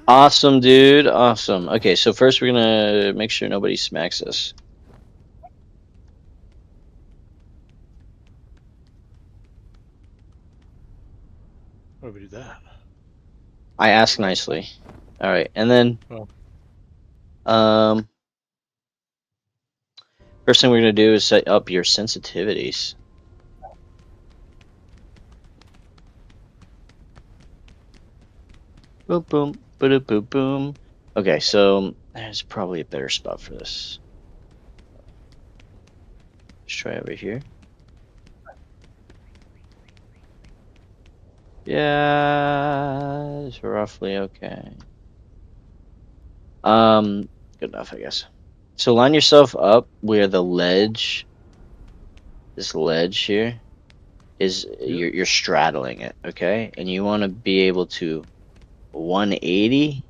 Awesome, dude. Awesome. Okay, so first we're gonna make sure nobody smacks us. Why would we do that? I ask nicely. All right, and then Well, um, first thing we're gonna do is set up your sensitivities. Boom, boom, boom, boom, boom. Okay, so there's probably a better spot for this. Let's try over here. Yeah, it's roughly okay. Good enough, I guess. So line yourself up where the ledge, this ledge here, is yep. you're straddling it, okay? And you want to be able to 180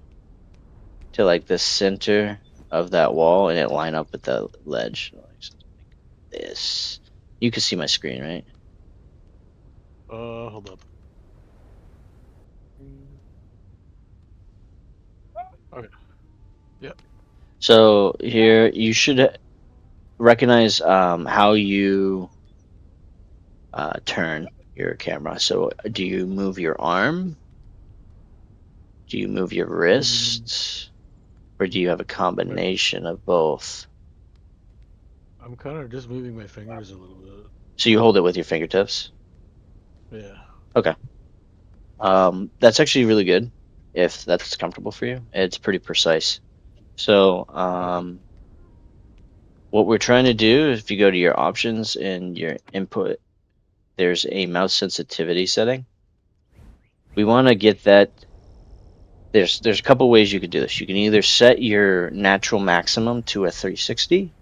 to like the center of that wall and it line up with the ledge. Like this. You can see my screen, right? Hold up. Okay. Yep. So here you should recognize how you turn your camera. So do you move your arm? Do you move your Mm, wrists? Or do you have a my, combination of both? I'm kind of just moving my fingers a little bit. So you hold it with your fingertips? Yeah. Okay. That's actually really good if that's comfortable for you. It's pretty precise. So, Okay. what we're trying to do, if you go to your options and your input, there's a mouse sensitivity setting. We want to get that. There's a couple ways you could do this. You can either set your natural maximum to a 360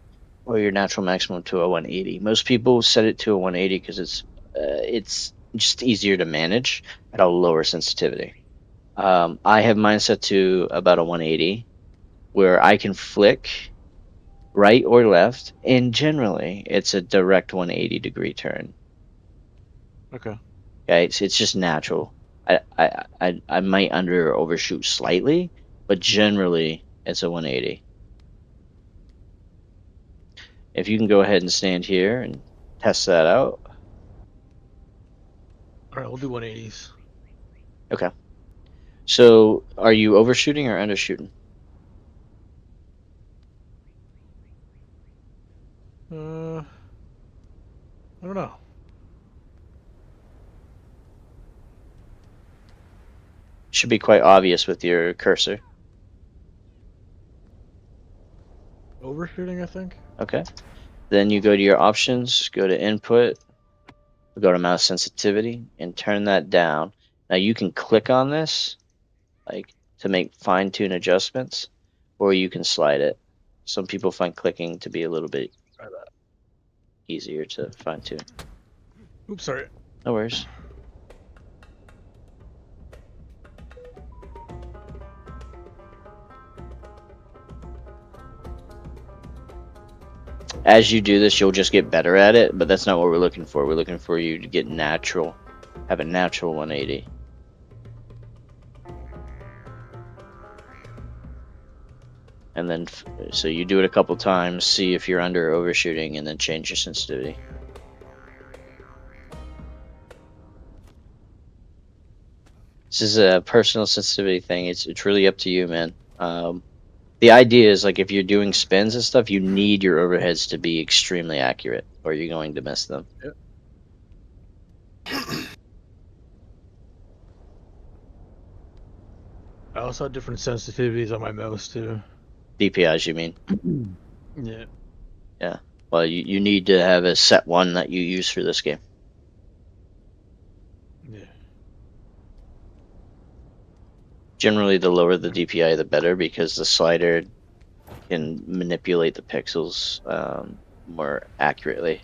or your natural maximum to a 180. Most people set it to a 180 because it's just easier to manage at a lower sensitivity. I have mine set to about a 180 where I can flick right or left, and generally it's a direct 180-degree turn. Okay. Okay, it's just natural. I might under or overshoot slightly, but generally it's a 180. If you can go ahead and stand here and test that out. All right. We'll do 180s. Okay. So are you overshooting or undershooting? I don't know. Should be quite obvious with your cursor. Overshooting, I think. Okay. Then you go to your options, go to input, go to mouse sensitivity, and turn that down. Now you can click on this, like to make fine tune adjustments, or you can slide it. Some people find clicking to be a little bit Try that. easier to fine tune. Oops. Sorry. No worries. As you do this, you'll just get better at it, but that's not what we're looking for. We're looking for you to get natural, have a natural 180. And then, so you do it a couple times, see if you're under or overshooting, and then change your sensitivity. This is a personal sensitivity thing. It's really up to you, man. The idea is like if you're doing spins and stuff, you need your overheads to be extremely accurate, or you're going to miss them. Yep. I also have different sensitivities on my mouse too. DPIs, you mean? Yeah. Yeah. Well, you need to have a set one that you use for this game. Yeah. Generally, the lower the DPI, the better, because the slider can manipulate the pixels more accurately.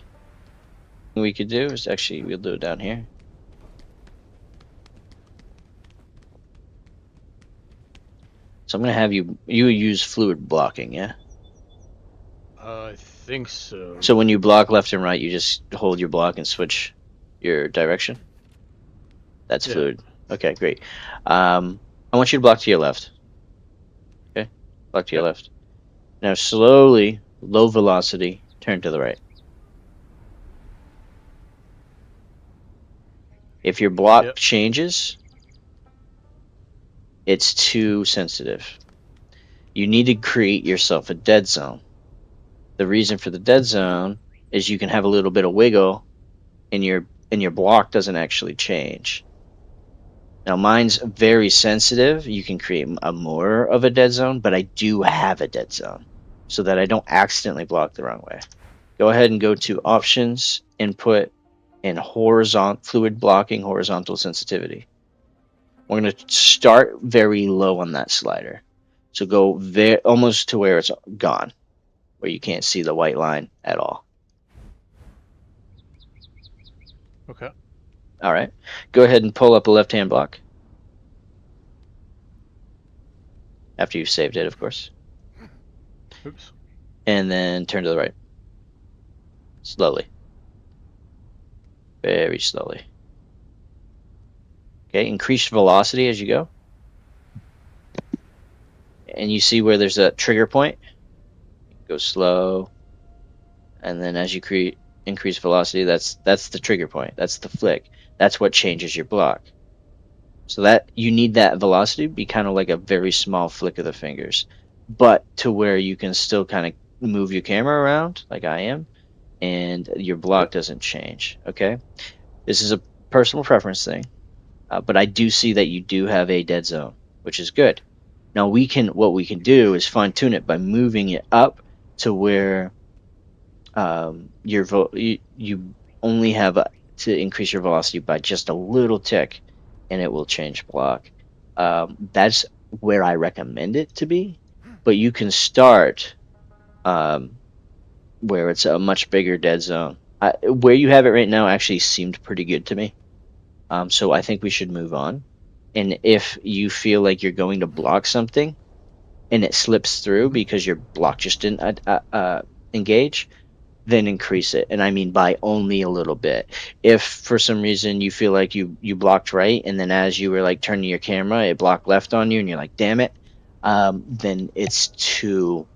What we could do is actually we'll do it down here. So I'm gonna have you use fluid blocking, yeah. I think so. So when you block left and right, you just hold your block and switch your direction. That's Yeah. fluid. Okay, great. I want you to block to your left. Block to your Yep. left. Now slowly, low velocity, turn to the right. If your block Yep. changes, it's too sensitive. You need to create yourself a dead zone. The reason for the dead zone is you can have a little bit of wiggle and your block doesn't actually change. Now mine's very sensitive. You can create a more of a dead zone, but I do have a dead zone so that I don't accidentally block the wrong way. Go ahead and go to options, input, and horizontal fluid blocking, horizontal sensitivity. We're going to start very low on that slider. So go almost to where it's gone, where you can't see the white line at all. Okay. All right. Go ahead and pull up a left-hand block. After you've saved it, of course. Oops. And then turn to the right. Slowly. Very slowly. Okay, increase velocity as you go. And you see where there's a trigger point. Go slow. And then as you increase velocity, that's the trigger point. That's the flick. That's what changes your block. So that you need that velocity to be kind of like a very small flick of the fingers, but to where you can still kind of move your camera around like I am, and your block Yep. doesn't change. Okay, this is a personal preference thing, but I do see that you do have a dead zone, which is good. Now what we can do is fine tune it by moving it up to where you only have to increase your velocity by just a little tick, and it will change block. That's where I recommend it to be, but you can start where it's a much bigger dead zone. Where you have it right now actually seemed pretty good to me. So I think we should move on. And if you feel like you're going to block something and it slips through because your block just didn't engage, then increase it. And I mean by only a little bit. If for some reason you feel like you blocked right, and then as you were like turning your camera, it blocked left on you, and you're like, damn it, then it's too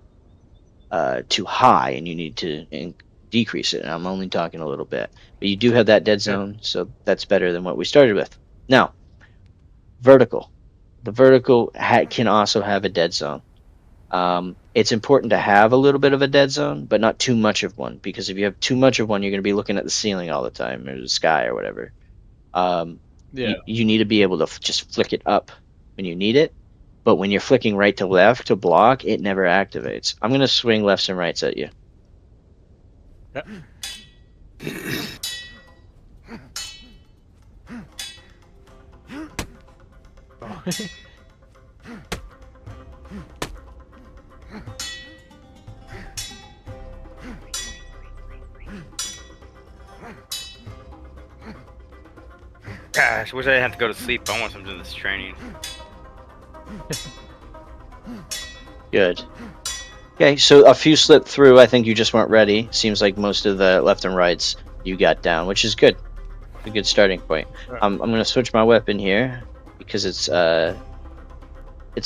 high, and you need to decrease it. And I'm only talking a little bit, but you do have that dead Yep. zone, so that's better than what we started with. Now, vertical. The vertical can also have a dead zone. It's important to have a little bit of a dead zone, but not too much of one, because if you have too much of one, you're going to be looking at the ceiling all the time, or the sky, or whatever. Yeah. You need to be able to just flick it up when you need it, but when you're flicking right to left to block, it never activates. I'm going to swing lefts and rights at you. Yep. Oh. Gosh, wish I didn't have to go to sleep. I want some of this training. Good. Okay, so a few slipped through. I think you just weren't ready. Seems like most of the left and rights you got down, which is good. A good starting point. Right. I'm going to switch my weapon here because it's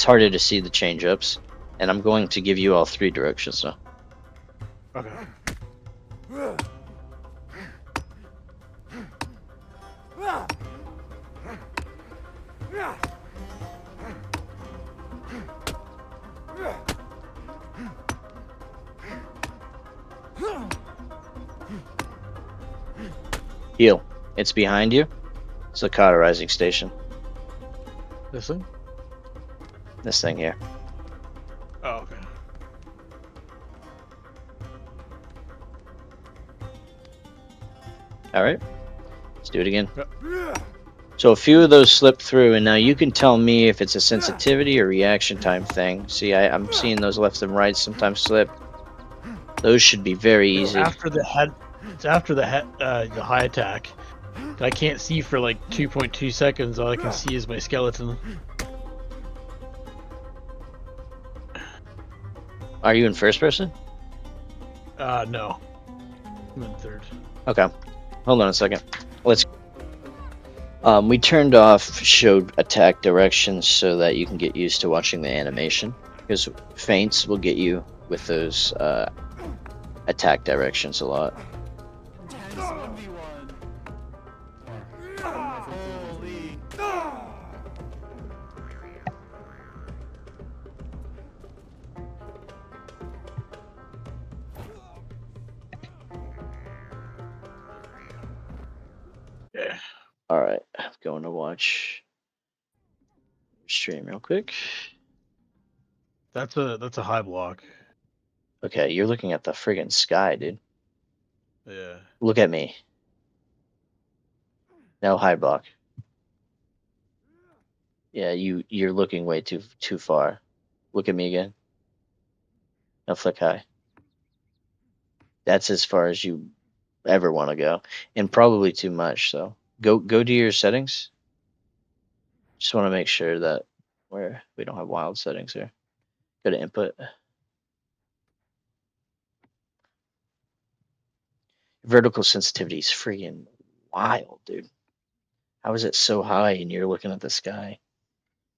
harder to see the change ups, and I'm going to give you all three directions now. Okay. Heal. It's behind you. It's the cauterizing station. This thing? This thing here. Oh, okay. All right. Let's do it again. Yep. So a few of those slipped through, and now you can tell me if it's a sensitivity or reaction time thing. See, I'm seeing those left and rights sometimes slip. Those should be very easy. After the head, it's after the high attack. I can't see for like 2.2 seconds. All I can see is my skeleton. Are you in first person? No. I'm in third. Okay. Hold on a second. Let's. We turned off showed attack directions so that you can get used to watching the animation. because feints will get you with those attack directions a lot. Intense 1v1. Holy. Yeah. All right, I'm going to watch your stream real quick. That's a high block. Okay, you're looking at the friggin' sky, dude. Yeah. Look at me. No high block. Yeah, you're looking way too far. Look at me again. Now flick high. That's as far as you ever want to go, and probably too much. So go to your settings. Just want to make sure that we don't have wild settings here. Go to input. Vertical sensitivity is freaking wild, dude. How is it so high and you're looking at the sky?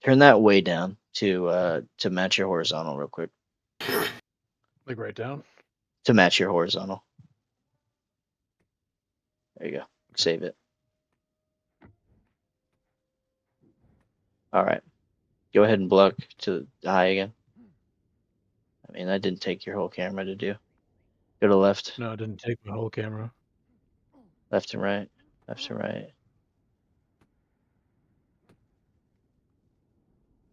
Turn that way down to match your horizontal real quick. Like right down. To match your horizontal. There you go. Save it. All right. Go ahead and block to the high again. I mean, that didn't take your whole camera to do. Go to left, No, it didn't take my whole camera. left and right, left and right.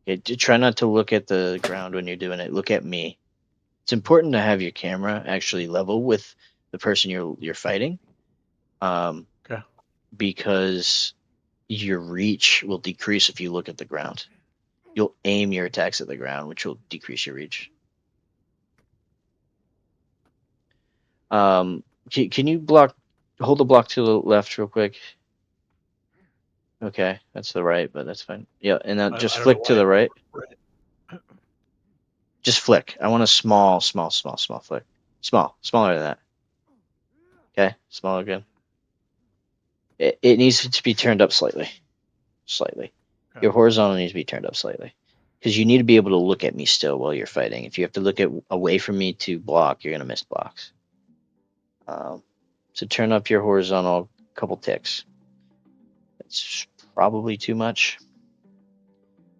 Okay, try not to look at the ground when you're doing it. Look at me. It's important to have your camera actually level with the person you're fighting, Okay. because your reach will decrease if you look at the ground. You'll aim your attacks at the ground, which will decrease your reach. Can you hold the block to the left real quick? Okay, that's the right, but that's fine. Yeah, and then just I don't know flick to why the right. Right. Just flick. I want a small flick. Smaller than that. Okay, smaller again. It needs to be turned up slightly. Slightly. Okay. Your horizontal needs to be turned up slightly. Because you need to be able to look at me still while you're fighting. If you have to look away from me to block, you're going to miss blocks. So turn up your horizontal a couple ticks. That's probably too much.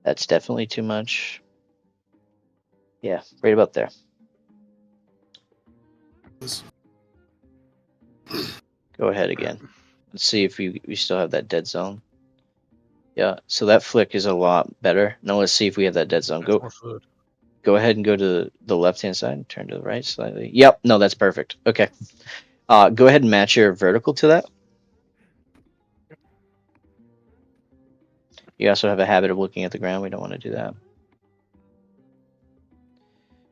That's definitely too much. Yeah, right about there. Go ahead again. Let's see if we still have that dead zone. Yeah, so that flick is a lot better. Now let's see if we have that dead zone. That's more fluid. Go ahead and go to the left-hand side and turn to the right slightly. Yep, no, that's perfect. Okay. Go ahead and match your vertical to that. You also have a habit of looking at the ground. We don't want to do that.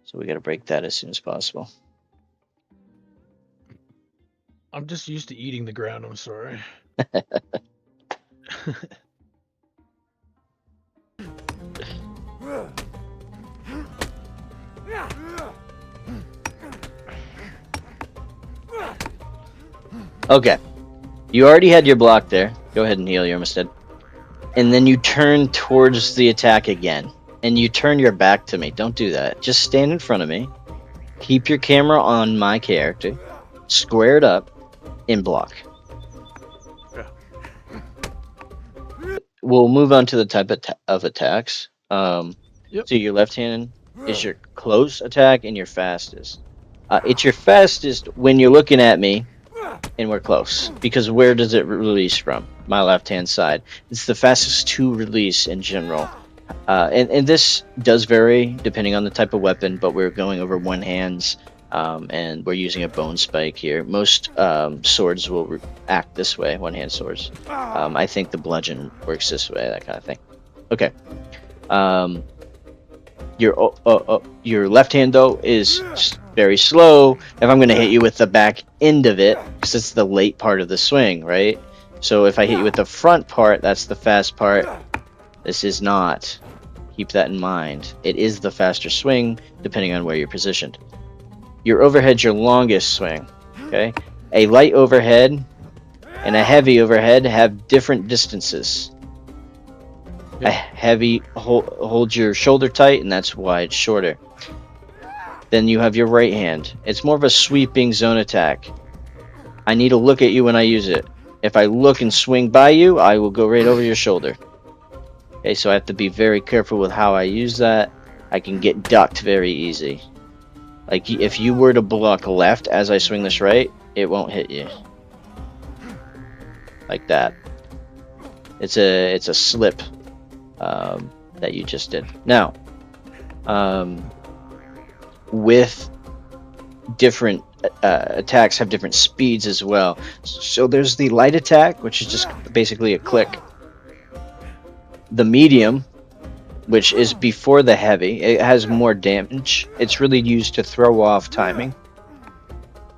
So we got to break that as soon as possible. I'm just used to eating the ground. I'm sorry. Okay. You already had your block there. Go ahead and heal. You're almost dead. And then you turn towards the attack again. And you turn your back to me. Don't do that. Just stand in front of me. Keep your camera on my character. Square it up and block. Okay. We'll move on to the type of attacks. Yep. So your left hand is your close attack and your fastest. It's your fastest when you're looking at me and we're close. Because where does it release from? My left-hand side. It's the fastest to release in general. And this does vary depending on the type of weapon, but we're going over one hands, and we're using a bone spike here. Most swords will act this way, one-hand swords. I think the bludgeon works this way, that kind of thing. Okay. Your left hand, though, is very slow. If I'm going to hit you with the back end of it, because it's the late part of the swing, right? So if I hit you with the front part, that's the fast part. This is not. Keep that in mind. It is the faster swing, depending on where you're positioned. Your overhead's your longest swing, okay? A light overhead and a heavy overhead have different distances. A heavy hold your shoulder tight, and that's why it's shorter. Then you have your right hand. It's more of a sweeping zone attack. I need to look at you when I use it. If I look and swing by you, I will go right over your shoulder. Okay, so I have to be very careful with how I use that. I can get ducked very easy. Like, if you were to block left as I swing this right, it won't hit you. Like that. It's a slip that you just did. Now, with different attacks have different speeds as well. So there's the light attack, which is just basically a click. The medium, which is before the heavy, it has more damage. It's really used to throw off timing.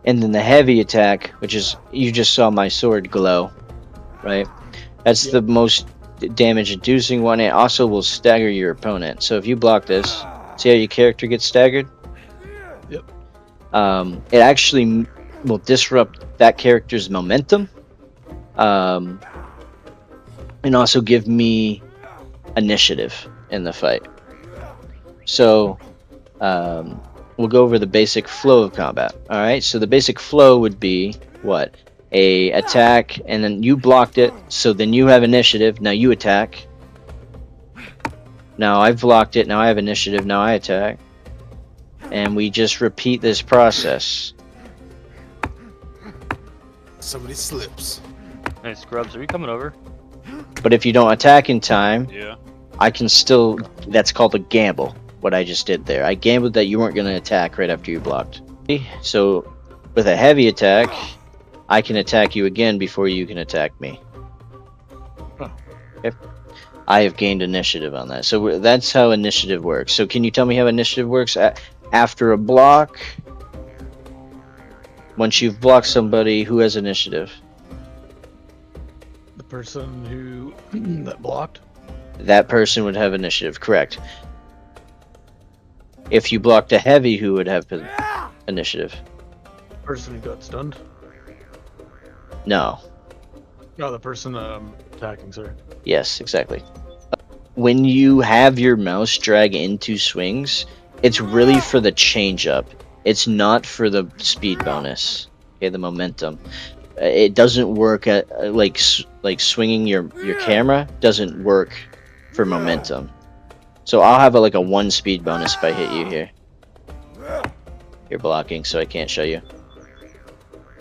And then the heavy attack, which is, you just saw my sword glow, right? That's the most damage inducing one. It also will stagger your opponent. So if you block this, see how your character gets staggered? Yep. It actually will disrupt that character's momentum, and also give me initiative in the fight. So we'll go over the basic flow of combat. All right, so the basic flow would be what? A attack, and then you blocked it, so then you have initiative. Now you attack. Now I've blocked it. Now I have initiative. Now I attack. And we just repeat this process. Somebody slips. Hey, Scrubs, are you coming over? But if you don't attack in time, Yeah. I can still... That's called a gamble, what I just did there. I gambled that you weren't going to attack right after you blocked. So, with a heavy attack, I can attack you again before you can attack me. Okay. I have gained initiative on that. So that's how initiative works. So can you tell me how initiative works? After a block, once you've blocked somebody, who has initiative? The person who that blocked. That person would have initiative, correct. If you blocked a heavy, who would have initiative? Person who got stunned. No. Oh, the person attacking, sorry. Yes, exactly. When you have your mouse drag into swings, it's really for the change up. It's not for the speed bonus. Okay, the momentum. It doesn't work at like swinging your camera doesn't work for momentum. So I'll have like a 1 speed bonus if I hit you here. You're blocking, so I can't show you.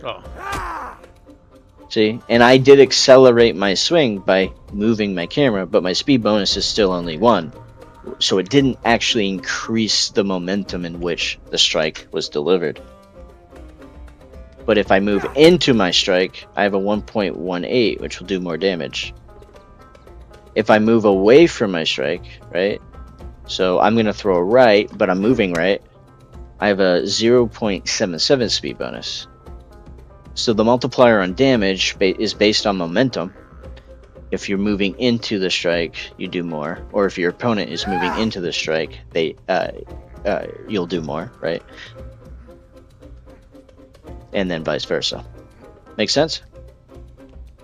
Oh. See, and I did accelerate my swing by moving my camera, but my speed bonus is still only 1. So it didn't actually increase the momentum in which the strike was delivered. But if I move into my strike, I have a 1.18, which will do more damage. If I move away from my strike, right? So I'm going to throw a right, but I'm moving right. I have a 0.77 speed bonus. So the multiplier on damage is based on momentum. If you're moving into the strike, you do more. Or if your opponent is moving into the strike, you'll do more, right? And then vice versa. Make sense?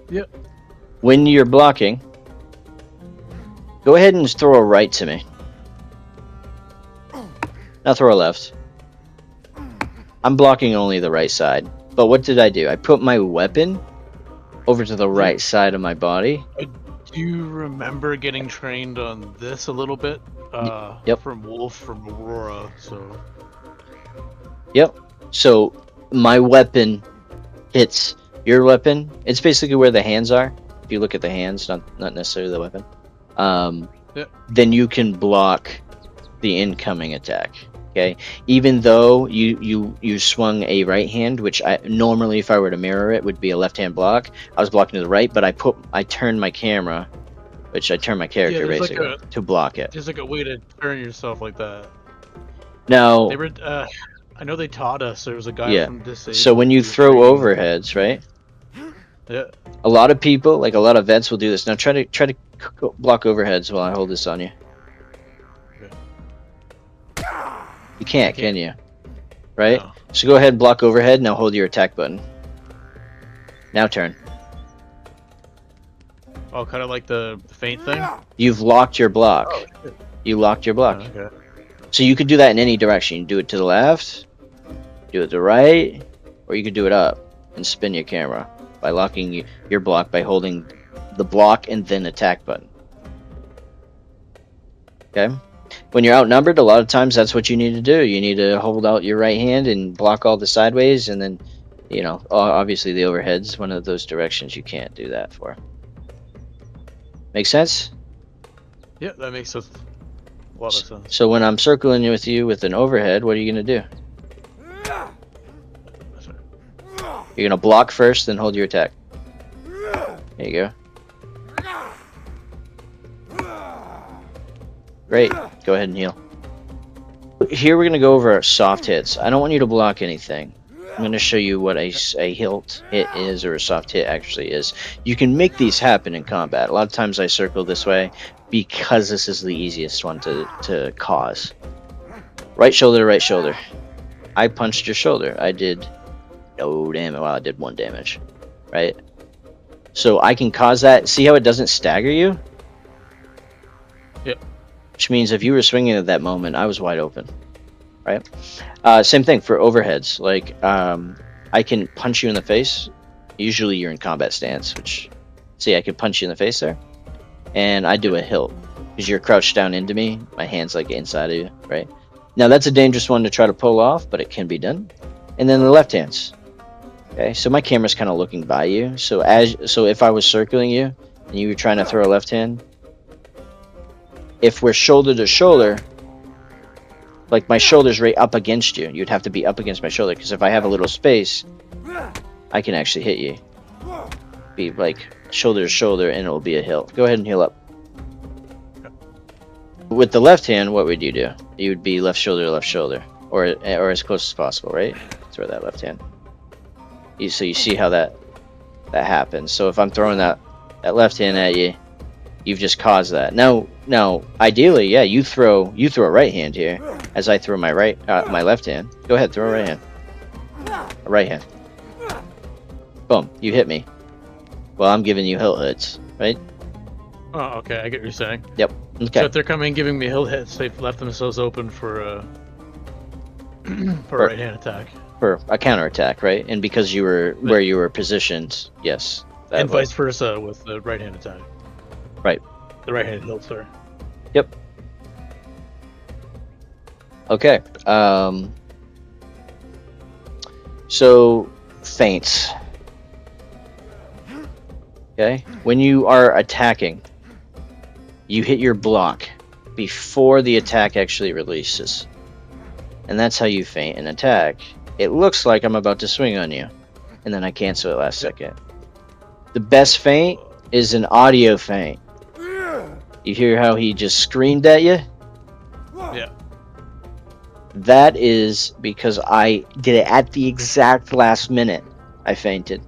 Yep. When you're blocking, go ahead and just throw a right to me. Now throw a left. I'm blocking only the right side. But what did I do? I put my weapon over to the right side of my body. Do you remember getting trained on this a little bit? Yep. From Wolf from Aurora, so... Yep. So my weapon hits your weapon. It's basically where the hands are. If you look at the hands, not necessarily the weapon. Yep. Then you can block the incoming attack. Okay, even though you swung a right hand, which I normally, if I were to mirror it, would be a left hand block. I was blocking to the right, but I turned my camera, which I turned my character there's basically to block it. There's like a way to turn yourself like that. Now, They were, I know they taught us. There was a guy from Disabled. so when you who was throw training- overheads, right? Yeah. A lot of people, like a lot of vets, will do this. Now try to block overheads while I hold this on you. You can't, can you? Right? No. So go ahead and block overhead. Now hold your attack button. Now turn. Oh, kind of like the feint thing. You've locked your block. Oh, shit. You locked your block. Oh, okay. So you could do that in any direction. You do it to the left, do it to the right, or you could do it up and spin your camera by locking your block by holding the block and then attack button. Okay? When you're outnumbered, a lot of times that's what you need to do. You need to hold out your right hand and block all the sideways, and then, you know, obviously the overhead's one of those directions you can't do that for. Make sense? Yeah, that makes a lot of sense. So when I'm circling with you with an overhead, what are you going to do? That's right. You're going to block first, then hold your attack. There you go. Great. Go ahead and heal. Here we're going to go over soft hits. I don't want you to block anything. I'm going to show you what a hilt hit is, or a soft hit actually is. You can make these happen in combat. A lot of times I circle this way because this is the easiest one to cause. Right shoulder to right shoulder. I punched your shoulder. I did no damage. Well, I did 1 damage. Right? So I can cause that. See how it doesn't stagger you? Yep. Which means if you were swinging at that moment, I was wide open. Right? Same thing for overheads. Like, I can punch you in the face. Usually you're in combat stance, which, see, I can punch you in the face there. And I do a hilt. Because you're crouched down into me. My hand's like inside of you, right? Now that's a dangerous one to try to pull off, but it can be done. And then the left hands. Okay, so my camera's kind of looking by you. So if I was circling you and you were trying to throw a left hand, if we're shoulder to shoulder, like my shoulder's right up against you, you'd have to be up against my shoulder, because if I have a little space, I can actually hit you. Be like shoulder to shoulder, and it'll be a hilt. Go ahead and heal up. With the left hand, what would you do? You would be left shoulder, or as close as possible, right? Throw that left hand. So you see how that happens. So if I'm throwing that left hand at you, you've just caused that. Now, ideally, yeah, you throw a right hand here, as I throw my my left hand. Go ahead, throw a right hand. A right hand. Boom, you hit me. Well, I'm giving you hilt hits, right? Oh, okay. I get what you're saying. Yep. So Okay. if they're coming giving me hilt hits, they've left themselves open for a right hand attack. For a counterattack, right? And because you were where you were positioned, yes. that And way. vice versa with the right hand attack. Right. The right hand hilt, sorry. Yep. Okay. So feints. Okay. When you are attacking, you hit your block before the attack actually releases, and that's how you feint an attack. It looks like I'm about to swing on you, and then I cancel it last second. The best feint is an audio feint. You hear how he just screamed at you? Yeah. That is because I did it at the exact last minute. I feinted.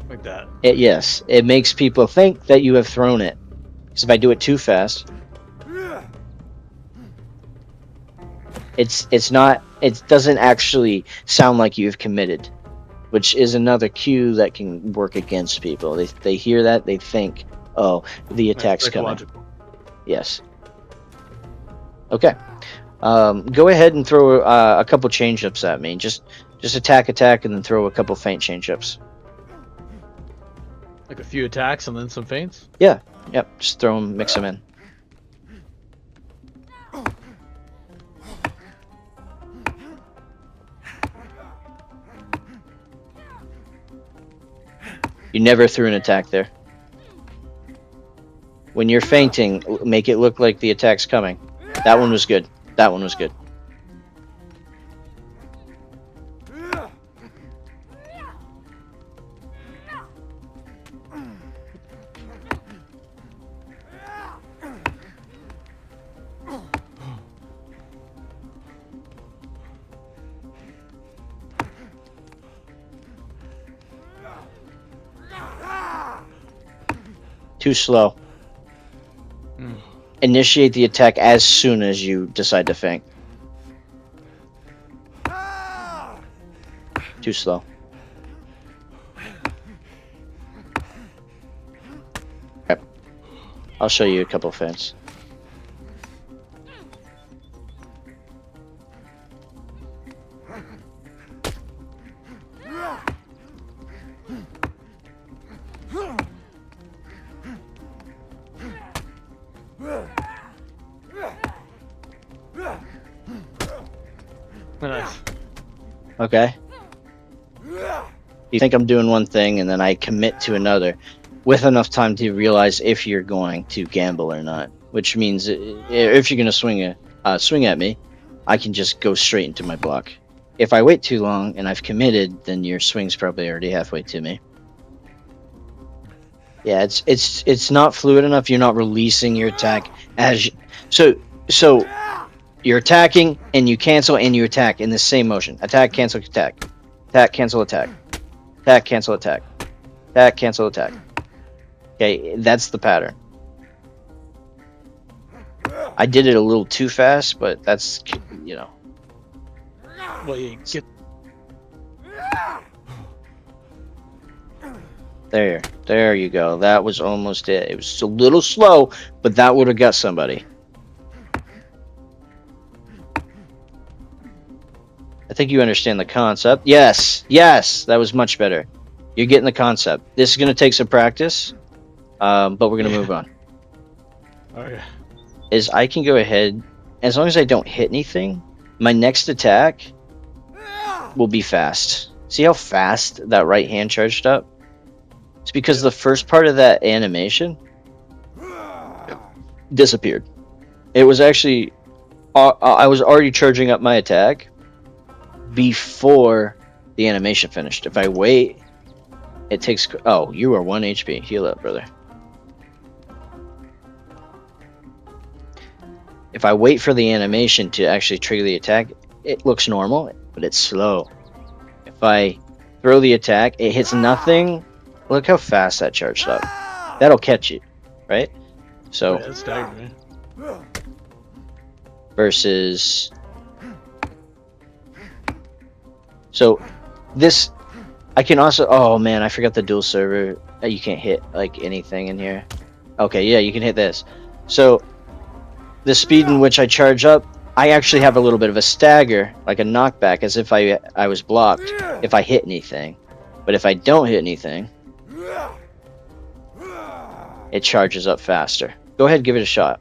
Like that. Yes, it makes people think that you have thrown it. Because if I do it too fast, it's not. It doesn't actually sound like you've committed, which is another cue that can work against people. They hear that, they think, oh, the attack's coming. Psychological. Yes. Okay. Go ahead and throw a couple change-ups at me. Just attack, and then throw a couple feint change-ups. Like a few attacks and then some feints? Yeah. Yep. Just throw them, mix them in. You never threw an attack there. When you're feinting, make it look like the attack's coming. That one was good. That one was good. Too slow. Initiate the attack as soon as you decide to feint. Too slow. I'll show you a couple feints. Nice. Okay. You think I'm doing one thing and then I commit to another with enough time to realize if you're going to gamble or not. Which means if you're going to swing at me, I can just go straight into my block. If I wait too long and I've committed, then your swing's probably already halfway to me. Yeah, it's not fluid enough. You're not releasing your attack as so you're attacking and you cancel and you attack in the same motion. Attack, cancel, attack. Attack, cancel, attack. Attack, cancel, attack. Attack, cancel, attack. Okay, that's the pattern. I did it a little too fast, but that's, you know. Well, you get. There you go. That was almost it. It was a little slow, but that would have got somebody. I think you understand the concept. Yes, that was much better. You're getting the concept. This is going to take some practice, but we're going to move on. Okay. Is I can go ahead, as long as I don't hit anything, my next attack will be fast. See how fast that right hand charged up? It's because the first part of that animation disappeared. It was actually, I was already charging up my attack before the animation finished. If I wait, it takes... Oh, you are 1 HP. Heal up, brother. If I wait for the animation to actually trigger the attack, it looks normal, but it's slow. If I throw the attack, it hits nothing. Look how fast that charged up. That'll catch you, right? So, Yeah, that's staggered, man. versus... So, this... I can also... Oh, man, I forgot the dual server. You can't hit, like, anything in here. Okay, yeah, you can hit this. So, the speed in which I charge up, I actually have a little bit of a stagger, like a knockback, as if I was blocked if I hit anything. But if I don't hit anything, it charges up faster. Go ahead, give it a shot.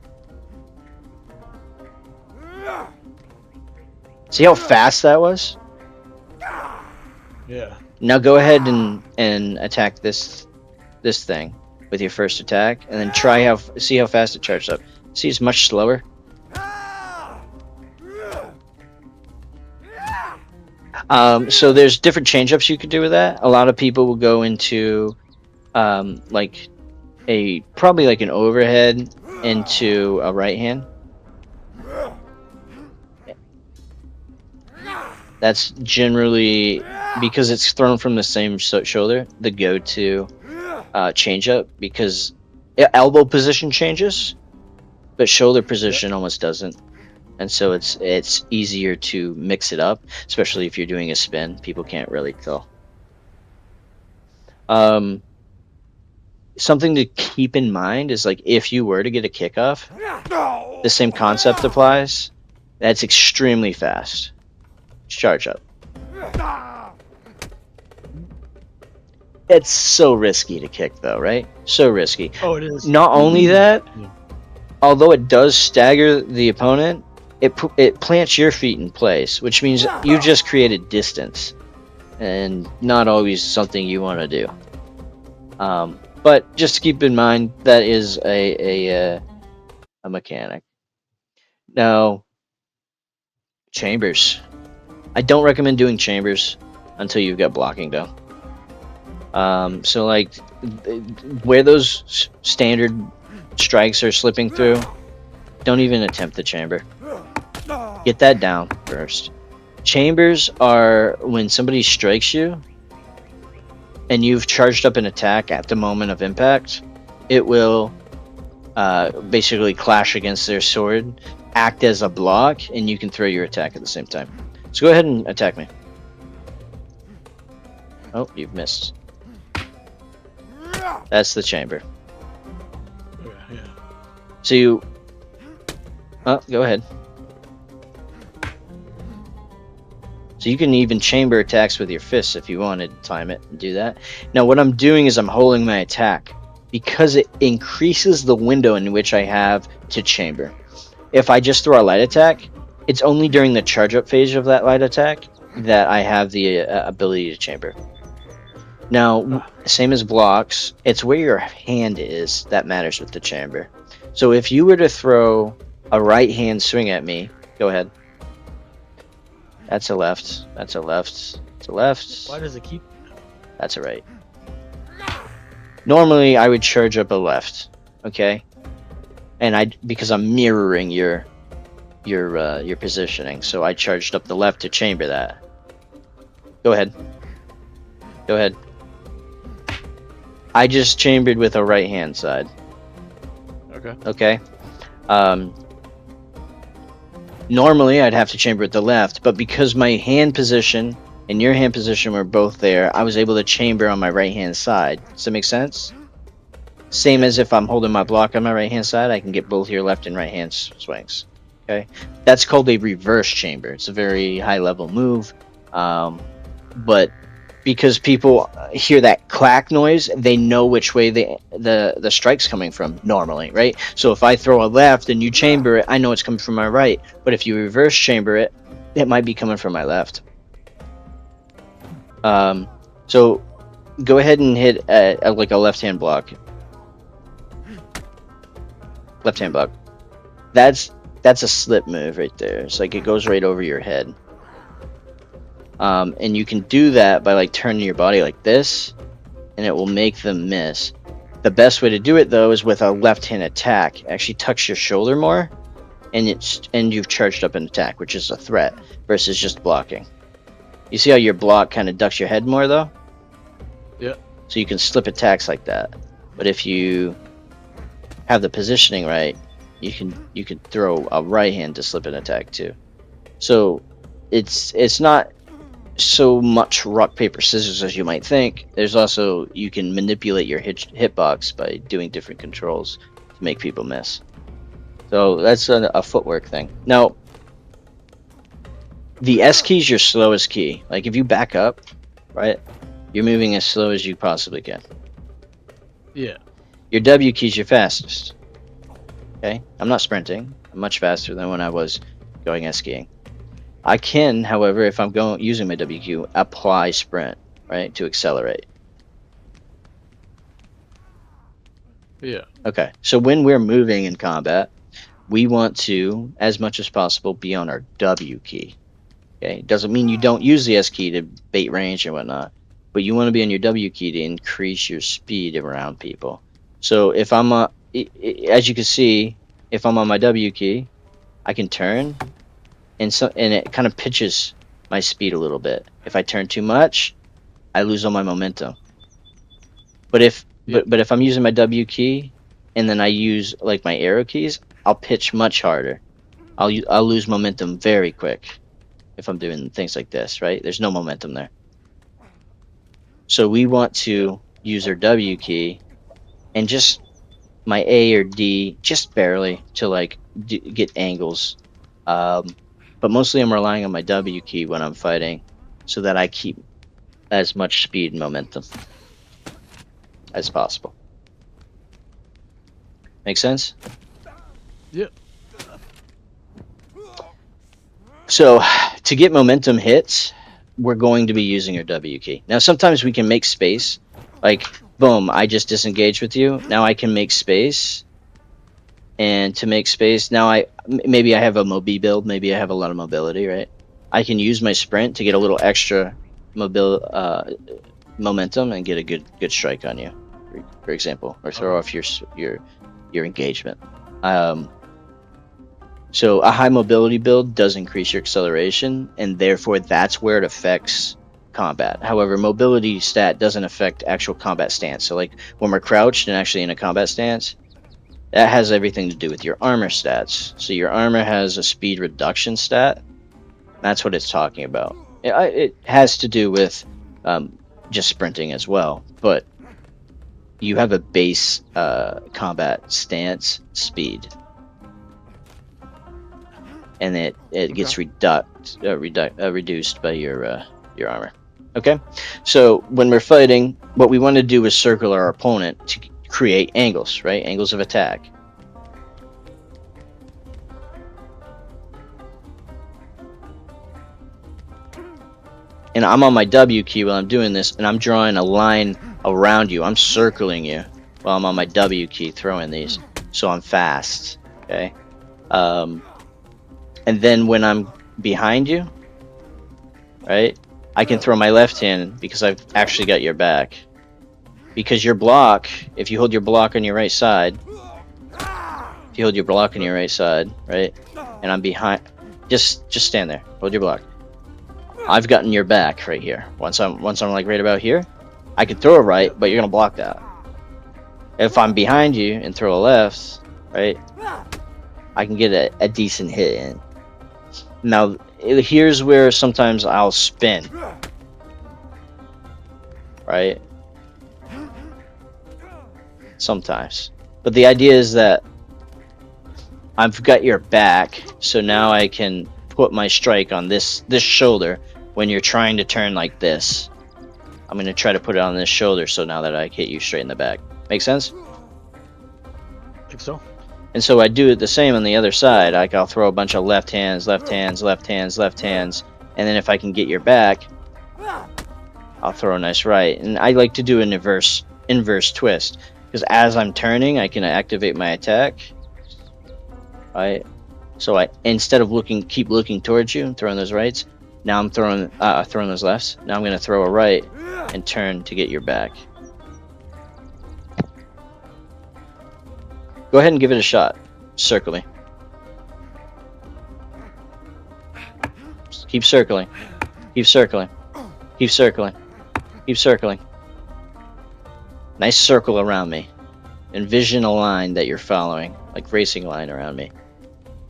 See how fast that was? Yeah. Now go ahead and attack this thing with your first attack, and then see how fast it charges up. See, it's much slower. So there's different change-ups you could do with that. A lot of people will go into like probably like an overhead into a right hand. That's generally, because it's thrown from the same shoulder, the go-to change-up, because elbow position changes, but shoulder position almost doesn't. And so it's easier to mix it up, especially if you're doing a spin. People can't really tell. Something to keep in mind is, like, if you were to get a kickoff, the same concept applies. That's extremely fast. Charge up. It's so risky to kick, though, right? So risky. Oh, it is. Not only that, although it does stagger the opponent, it plants your feet in place, which means you just created distance, and not always something you want to do. But just keep in mind that is a mechanic. Now, chambers. I don't recommend doing chambers until you've got blocking down. So, like, where those standard strikes are slipping through, don't even attempt the chamber. Get that down first. Chambers are when somebody strikes you and you've charged up an attack at the moment of impact. It will basically clash against their sword, act as a block, and you can throw your attack at the same time. So go ahead and attack me. Oh, you've missed. That's the chamber. Okay, yeah. So you... Oh, go ahead. So you can even chamber attacks with your fists if you wanted to time it and do that. Now what I'm doing is I'm holding my attack because it increases the window in which I have to chamber. If I just throw a light attack, it's only during the charge up phase of that light attack that I have the ability to chamber. Now, same as blocks, it's where your hand is that matters with the chamber. So if you were to throw a right hand swing at me, go ahead. That's a left. That's a left. That's a left. Why does it keep? That's a right. Normally, I would charge up a left, okay? And because I'm mirroring your positioning, so I charged up the left to chamber that. Go ahead. Go ahead. I just chambered with a right hand side. Okay. Okay. Normally, I'd have to chamber with the left, but because my hand position and your hand position were both there, I was able to chamber on my right hand side. Does that make sense? Same as if I'm holding my block on my right hand side, I can get both your left and right hand swings. Okay, that's called a reverse chamber. It's a very high level move, but because people hear that clack noise, they know which way the strike's coming from normally, right? So if I throw a left and you chamber it, I know it's coming from my right. But if you reverse chamber it, it might be coming from my left. So go ahead and hit like a left hand block. Left hand block. That's a slip move right there. It's like it goes right over your head. And you can do that by like turning your body like this, and it will make them miss. The best way to do it though is with a left hand attack. Actually tucks your shoulder more, and you've charged up an attack, which is a threat versus just blocking. You see how your block kind of ducks your head more though? Yeah. So you can slip attacks like that. But if you have the positioning right, you can throw a right hand to slip an attack too. So it's not so much rock paper scissors as you might think. There's also, you can manipulate your hitbox by doing different controls to make people miss. So that's a footwork thing. Now the S key is your slowest key. Like if you back up, right, you're moving as slow as you possibly can. Yeah. Your W key is your fastest. Okay, I'm not sprinting. I'm much faster than when I was going S skiing. I can, however, if I'm using my WQ, apply sprint, right, to accelerate. Yeah. Okay, so when we're moving in combat, we want to, as much as possible, be on our W key. Okay, doesn't mean you don't use the S key to bait range and whatnot, but you want to be on your W key to increase your speed around people. So if I'm, as you can see, if I'm on my W key, I can turn. And it kind of pitches my speed a little bit. If I turn too much, I lose all my momentum. But if I'm using my W key and then I use like my arrow keys, I'll pitch much harder. I'll lose momentum very quick if I'm doing things like this, right? There's no momentum there. So we want to use our W key and just my A or D just barely to like get angles. But mostly I'm relying on my W key when I'm fighting so that I keep as much speed and momentum as possible. Make sense? Yep. So to get momentum hits, we're going to be using our W key. Now sometimes we can make space. Like, boom, I just disengaged with you. Now I can make space. And to make space, now maybe I have a mobi build, maybe I have a lot of mobility, right? I can use my sprint to get a little extra momentum and get a good strike on you, for example, or throw off your engagement. So a high mobility build does increase your acceleration, and therefore that's where it affects combat. However, mobility stat doesn't affect actual combat stance. So like when we're crouched and actually in a combat stance, that has everything to do with your armor stats. So your armor has a speed reduction stat. That's what it's talking about. It has to do with just sprinting as well. But you have a base combat stance speed. and it gets reduced by your armor. Okay, so when we're fighting, what we want to do is circle our opponent to create angles, right? Angles of attack. And I'm on my W key while I'm doing this, and I'm drawing a line around you. I'm circling you while I'm on my W key throwing these, so I'm fast. Okay, and then when I'm behind you, right, I can throw my left hand because I've actually got your back. Because your block, if you hold your block on your right side, right, and I'm behind, just stand there, hold your block. I've gotten your back right here. Once I'm like right about here, I can throw a right, but you're gonna block that. If I'm behind you and throw a left, right, I can get a decent hit in. Now here's where sometimes I'll spin, right? Sometimes, but the idea is that I've got your back, so now I can put my strike on this shoulder when you're trying to turn like this. I'm going to try to put it on this shoulder so now that I hit you straight in the back. Make sense? I think so. And so I do it the same on the other side. Like I'll throw a bunch of left hands, left hands, left hands, left hands, and then if I can get your back, I'll throw a nice right. And I like to do an inverse twist, because as I'm turning, I can activate my attack. Right? So I, instead of keep looking towards you and throwing those rights, now I'm throwing those lefts. Now I'm going to throw a right and turn to get your back. Go ahead and give it a shot. Circle me. Keep circling. Keep circling. Keep circling. Keep circling. Nice circle around me. Envision a line that you're following, like racing line around me.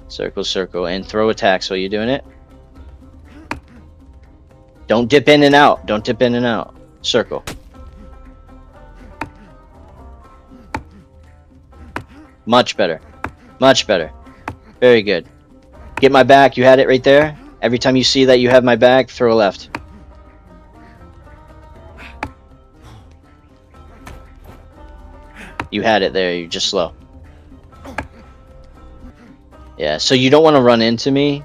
Circle, circle, and throw attacks while you're doing it. Don't dip in and out. Don't dip in and out. Circle. Much better. Much better. Very good. Get my back. You had it right there. Every time you see that you have my back, throw a left. You had it there. You're just slow. Yeah, so you don't want to run into me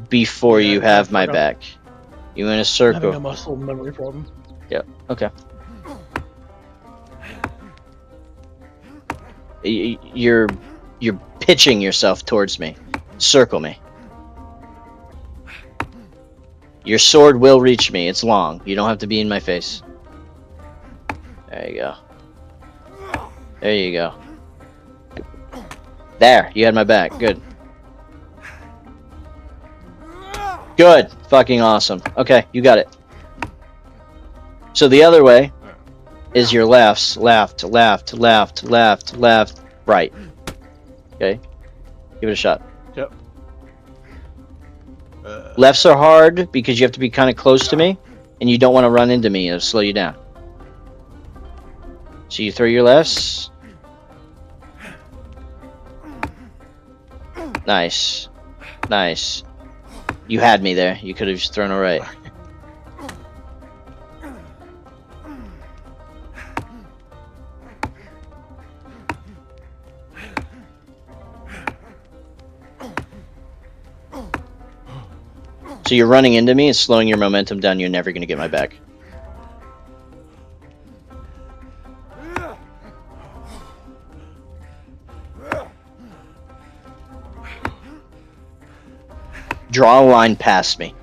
before you have my back. You in a circle. Having a muscle memory problem. Yep. Okay. You're pitching yourself towards me. Circle me. Your sword will reach me. It's long. You don't have to be in my face. There you go. There you go. There, you had my back. Good. Good. Fucking awesome. Okay, you got it. So the other way is your lefts. Left, left, left, left, left, right. Okay? Give it a shot. Yep. Lefts are hard because you have to be kind of close to me, and you don't want to run into me. It'll slow you down. So you throw your lefts. Nice. Nice. You had me there. You could have just thrown a right. So you're running into me, it's slowing your momentum down. You're never going to get my back. Draw a line past me.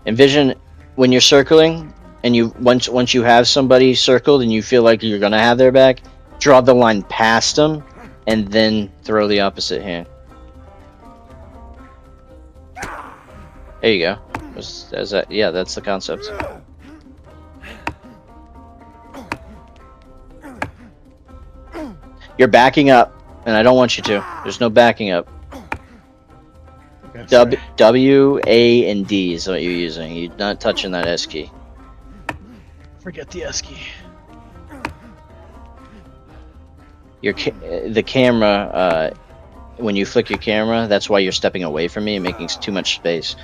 Envision when you're circling, and you once you have somebody circled and you feel like you're gonna have their back, draw the line past them, and then throw the opposite hand. There you go. Yeah, that's the concept. You're backing up, and I don't want you to. There's no backing up. Okay, W, A, and D is what you're using. You're not touching that S key. forget the S key. The camera when you flick your camera, that's why you're stepping away from me and making too much space.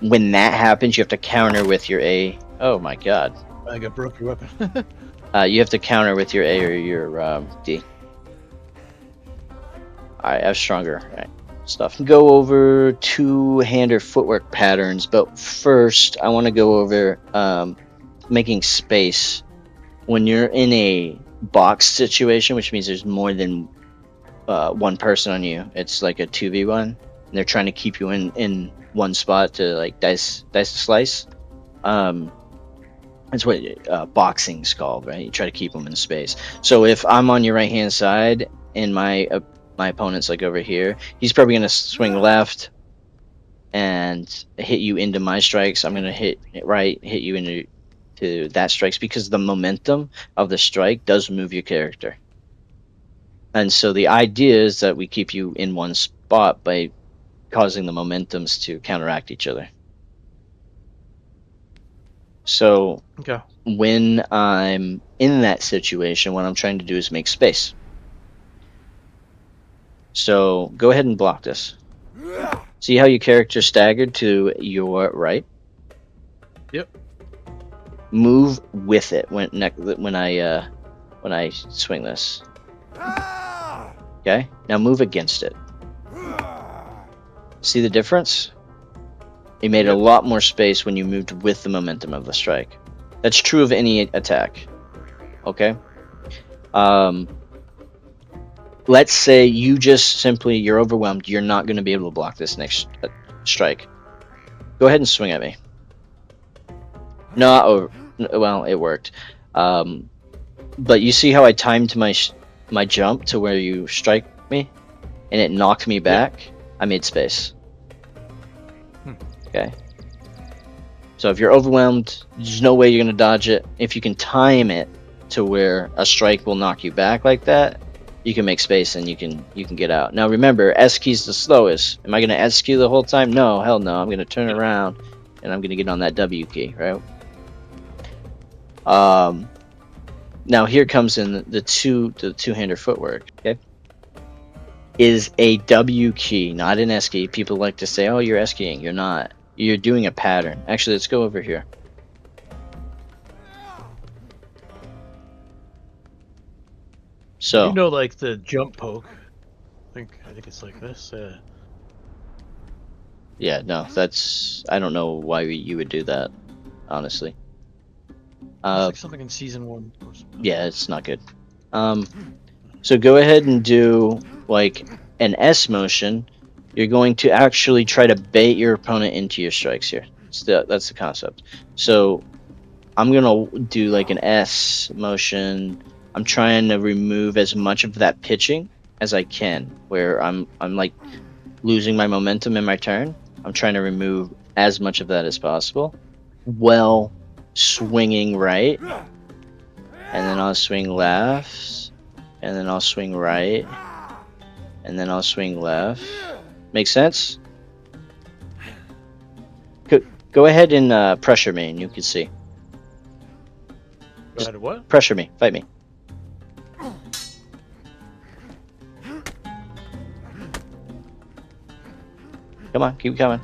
When that happens, you have to counter with your A. Oh my god. I think I broke your weapon. You have to counter with your A or your D. Alright, I have stronger stuff. Go over two-hander footwork patterns, but first I want to go over making space. When you're in a box situation, which means there's more than one person on you, it's like a 2v1, and they're trying to keep you in one spot to like dice the slice. That's what boxing's called, right? You try to keep them in space. So if I'm on your right hand side and my opponent's like over here, he's probably gonna swing left and hit you into my strikes. I'm gonna hit you into that strikes, because the momentum of the strike does move your character. And so the idea is that we keep you in one spot by causing the momentums to counteract each other. So Okay. when I'm in that situation, what I'm trying to do is make space. So go ahead and block this. See how your character staggered to your right? Yep. Move with it when I swing this. Okay? Now move against it. See the difference? You made a lot more space when you moved with the momentum of the strike. That's true of any attack. Okay? Let's say you're overwhelmed. You're not going to be able to block this next strike. Go ahead and swing at me. No, well, it worked. But you see how I timed my jump to where you strike me? And it knocked me back? I made space. Okay. So if you're overwhelmed, there's no way you're going to dodge it. If you can time it to where a strike will knock you back like that, you can make space and you can get out. Now remember, S key's the slowest. Am I going to S key the whole time? No, hell no. I'm going to turn around and I'm going to get on that W key, right? Now here comes in the two-hander footwork, okay? Is a W key, not an S key. People like to say, oh, you're S keying. You're not. You're doing a pattern. Actually, let's go over here. So You know, like the jump poke. I think it's like this. yeah, no, I don't know why you would do that, honestly. It's like something in season 1. Yeah, it's not good. So go ahead and do like an S motion. You're going to actually try to bait your opponent into your strikes here. That's the concept. So I'm gonna do like an S motion. I'm trying to remove as much of that pitching as I can, where I'm like losing my momentum in my turn. I'm trying to remove as much of that as possible, while swinging right, and then I'll swing left, and then I'll swing right, and then I'll swing left. Make sense? Go ahead and pressure me, and you can see. Go ahead, what? Pressure me. Fight me. Come on, keep coming.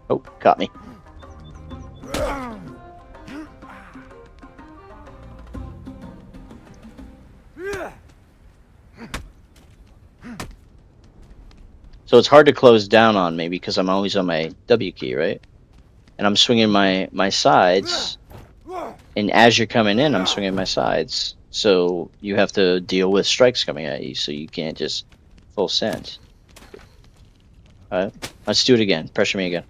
Oh, got me. So it's hard to close down on me because I'm always on my W key, right? And I'm swinging my sides. And as you're coming in, I'm swinging my sides. So you have to deal with strikes coming at you, so you can't just full send. Alright, let's do it again. Pressure me again.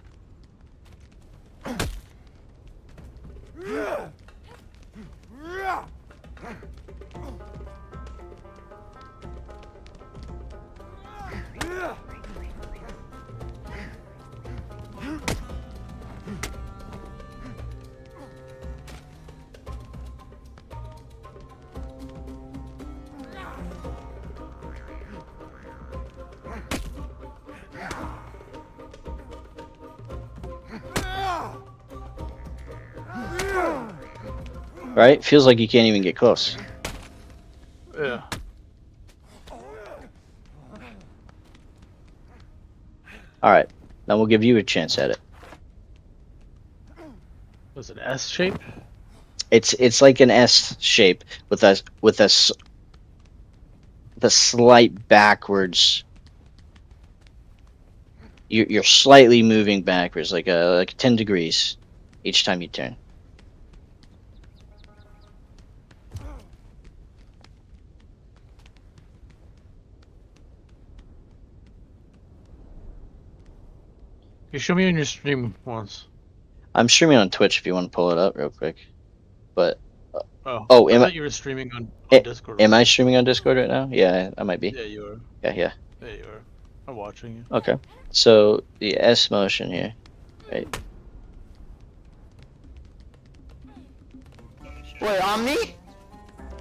Right? Feels like you can't even get close. Yeah. Alright. Now we'll give you a chance at it. Was it S shape? It's like an S shape with a slight backwards. You're slightly moving backwards, like 10 degrees each time you turn. You show me on your stream once. I'm streaming on Twitch if you want to pull it up real quick. But Oh, I am thought you were streaming on Discord. am I streaming on Discord right now? Yeah, I might be. Yeah, you are. Yeah. Yeah, you are. I'm watching you. Okay. So the S motion here, right? Wait, Omni?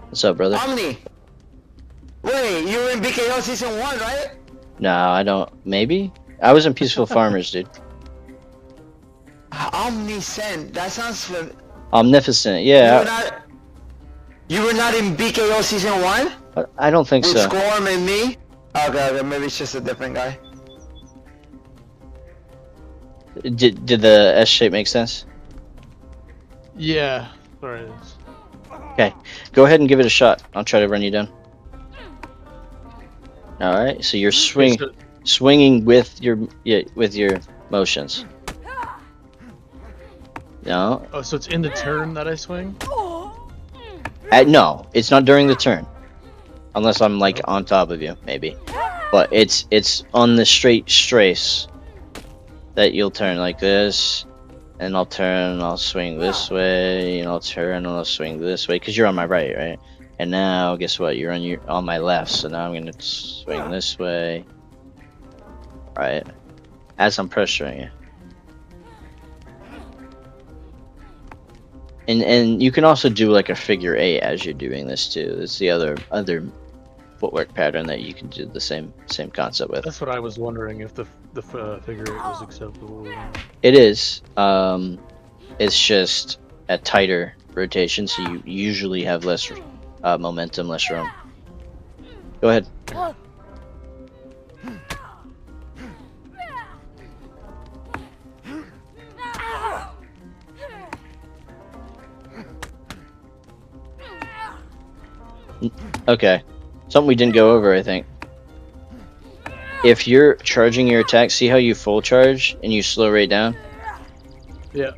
What's up, brother? Omni! Wait, you were in BKO Season 1, right? No, I don't. Maybe I was in Peaceful Farmers, dude. Omniscient, that sounds Omnificent, You were yeah. not, you were not in BKO Season 1? I don't think With so. Scorm and me? Okay, maybe it's just a different guy. Did the S shape make sense? Yeah. Sorry. Okay, go ahead and give it a shot. I'll try to run you down. All right, so you're swinging with your motions. No, Oh, so it's in the turn that I swing? no, it's not during the turn, unless I'm like on top of you, maybe. But it's on the straight strace that you'll turn like this, and I'll turn and I'll swing this way, and I'll turn and I'll swing this way, because you're on my right? And now, guess what? You're on my left, so now I'm gonna swing this way, right? As I'm pressuring you. And you can also do like a figure 8 as you're doing this too. It's the other footwork pattern that you can do the same concept with. That's what I was wondering, if the figure 8 was acceptable. It is. It's just a tighter rotation, so you usually have less momentum, less room. Go ahead. Okay. Something we didn't go over, I think. If you're charging your attack, see how you full charge and you slow right down? Yeah.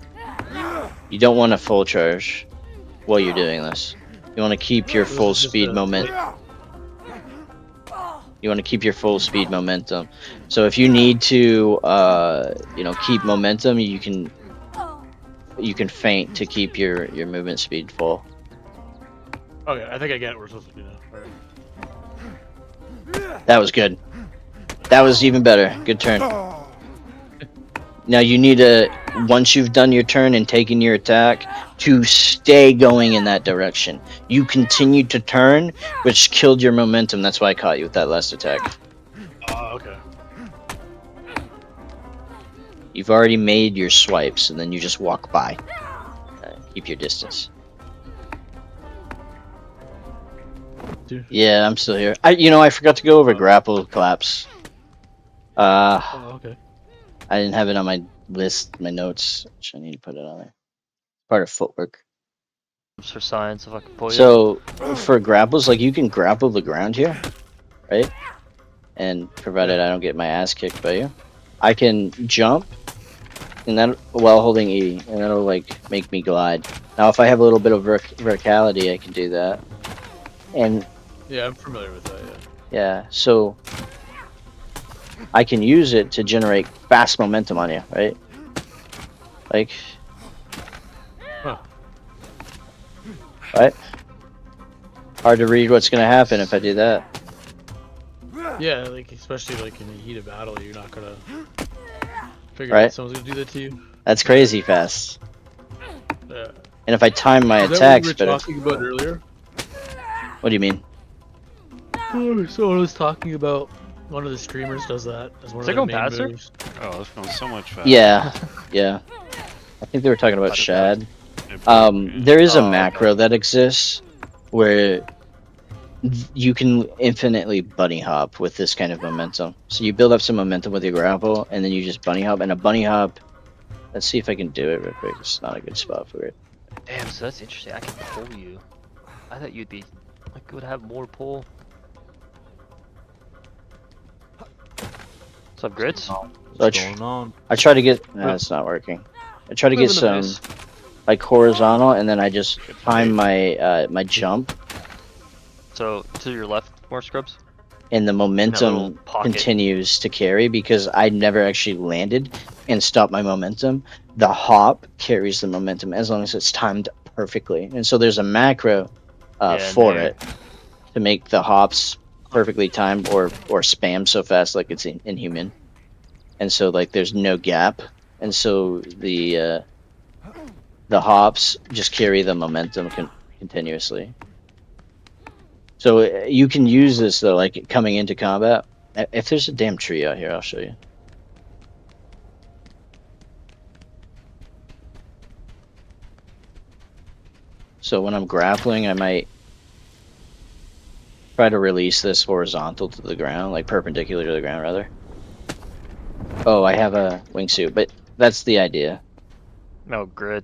You don't want to full charge while you're doing this. You want to keep your full speed momentum. You want to keep your full speed momentum. So if you need to, keep momentum, you can feint to keep your movement speed full. Okay, I think I get what we're supposed to do now. Alright. That was good. That was even better. Good turn. Now you need to, once you've done your turn and taken your attack, to stay going in that direction. You continued to turn, which killed your momentum. That's why I caught you with that last attack. Okay. You've already made your swipes, and then you just walk by. Keep your distance. Dude. Yeah, I'm still here. I forgot to go over grapple collapse. Oh, okay. I didn't have it on my list, my notes, which I need to put it on there. Part of footwork. For science, if I can pull you. So for grapples, like you can grapple the ground here, right? And provided I don't get my ass kicked by you, I can jump, and that while holding E, and that'll like make me glide. Now, if I have a little bit of verticality, I can do that. And Yeah, I'm familiar with that. Yeah. yeah, so I can use it to generate fast momentum on you, right? Like, Huh. right? Hard to read what's gonna happen if I do that. Yeah, like especially like in the heat of battle, you're not gonna figure Right. out someone's gonna do that to you. That's crazy fast. Yeah. And if I time my Is that attacks what we were better, talking about earlier? what do you mean? Oh, someone was talking about one of the streamers does that as one Is of it their going main faster? moves. Oh, it's going so much faster. Yeah, yeah. I think they were talking about Shad. There is a Oh, okay. macro that exists where you can infinitely bunny hop with this kind of momentum. So you build up some momentum with your grapple, and then you just bunny hop. And a bunny hop, let's see if I can do it real quick. It's not a good spot for it. Damn, so that's interesting. I can pull you. I thought you'd be like would have more pull. What's up, Grits? So What's going on? I try to get. No, it's not working. I try to get Moving the some base. like horizontal, and then I just time my my jump, So to your left, more scrubs. and the little momentum pocket. continues to carry because I never actually landed and stopped my momentum. The hop carries the momentum as long as it's timed perfectly, and so there's a macro Yeah, for there. it to make the hops perfectly timed or spam so fast like it's inhuman, and so like there's no gap, and so the hops just carry the momentum continuously. So you can use this though, like coming into combat. If there's a damn tree out here, I'll show you. So when I'm grappling, I might try to release this horizontal to the ground, like perpendicular to the ground, rather. Oh, I have a wingsuit, but that's the idea. No, Grit.